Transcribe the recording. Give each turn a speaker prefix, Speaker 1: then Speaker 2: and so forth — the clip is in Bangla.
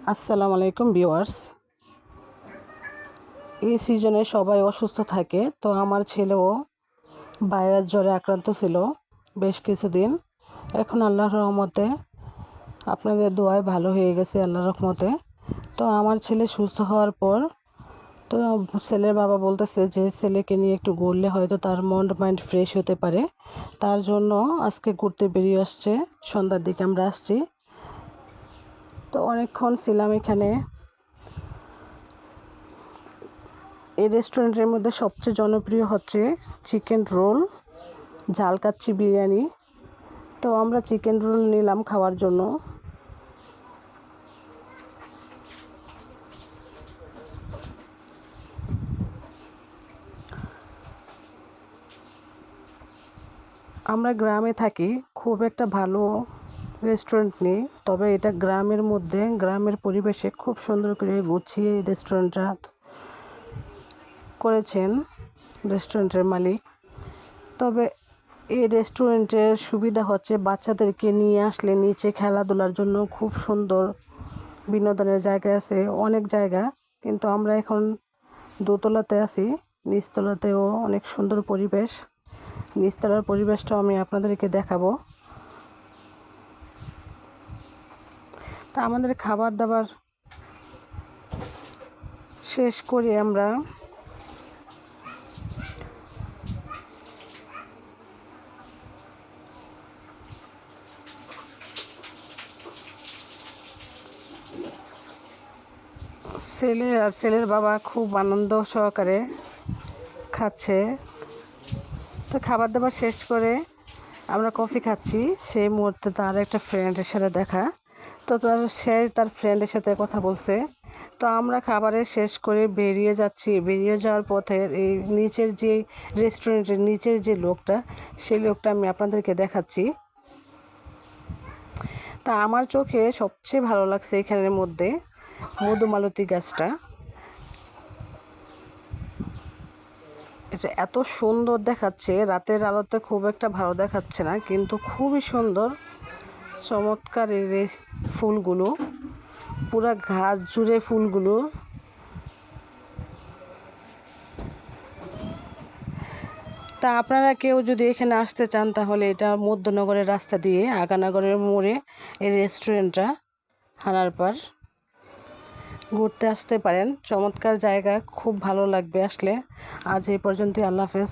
Speaker 1: আসসালামু আলাইকুম ভিউয়ার্স। এই সিজনে সবাই অসুস্থ থাকে, তো আমার ছেলেও ভাইরাস জ্বরে আক্রান্ত ছিল বেশ কিছুদিন। এখন আল্লাহর রহমতে, আপনাদের দোয়ায় ভালো হয়ে গেছে আল্লাহর রহমতে। তো আমার ছেলে সুস্থ হওয়ার পর তো ছেলের বাবা বলতেছে যে ছেলেকে নিয়ে একটু ঘুরলে হয়তো তার মাইন্ড ফ্রেশ হতে পারে। তার জন্য আজকে ঘুরতে বেরিয়ে আসছে, সন্ধ্যার দিকে আমরা আসছি। তো অনেকক্ষণ ছিলাম এখানে। এই রেস্টুরেন্টের মধ্যে সবচেয়ে জনপ্রিয় হচ্ছে চিকেন রোল, ঝাল কাচ্চি বিরিয়ানি। তো আমরা চিকেন রোল নিলাম খাওয়ার জন্য। আমরা গ্রামে থাকি, খুব একটা ভালো রেস্টুরেন্ট নেই, তবে এটা গ্রামের মধ্যে, গ্রামের পরিবেশে খুব সুন্দর করে গুছিয়ে রেস্টুরেন্টটা করেছেন রেস্টুরেন্টের মালিক। তবে এই রেস্টুরেন্টের সুবিধা হচ্ছে বাচ্চাদেরকে নিয়ে আসলে নিচে খেলাধুলার জন্য খুব সুন্দর বিনোদনের জায়গা আছে, অনেক জায়গা। কিন্তু আমরা এখন দোতলাতে আছি, নিচতলাতেও অনেক সুন্দর পরিবেশ। নিচতলার পরিবেশটাও আমি আপনাদেরকে দেখাবো। তা আমাদের খাবার দাবার শেষ করে আমরা ছেলে আর ছেলের বাবা খুব আনন্দ সহকারে খাচ্ছে। তো খাবার দাবার শেষ করে আমরা কফি খাচ্ছি, সেই মুহূর্তে তার একটা ফ্রেন্ডের সাথে দেখা। তো সে তার ফ্রেন্ডের সাথে কথা বলছে। তো আমরা খাবারের শেষ করে বেরিয়ে যাচ্ছি। বেরিয়ে যাওয়ার পথে এই নিচের যে রেস্টুরেন্টের নিচের যে লোকটা, সেই লোকটা আমি আপনাদেরকে দেখাচ্ছি। তা আমার চোখে সবচেয়ে ভালো লাগছে এখানের মধ্যে মধুমালতী গাছটা। এটা এত সুন্দর দেখাচ্ছে, রাতের আলোতে খুব একটা ভালো দেখাচ্ছে না, কিন্তু খুবই সুন্দর, চমৎকার এই ফুলগুলো, পুরা ঘাস জুড়ে ফুলগুলো। তা আপনারা কেউ যদি এখানে আসতে চান, তাহলে এটা মধ্যনগরের রাস্তা দিয়ে আগানগরের মোড়ে এই রেস্টুরেন্টটা হানার পার ঘুরতে আসতে পারেন। চমৎকার জায়গা, খুব ভালো লাগবে আসলে। আজ এই পর্যন্তই, আল্লাহ হাফেজ।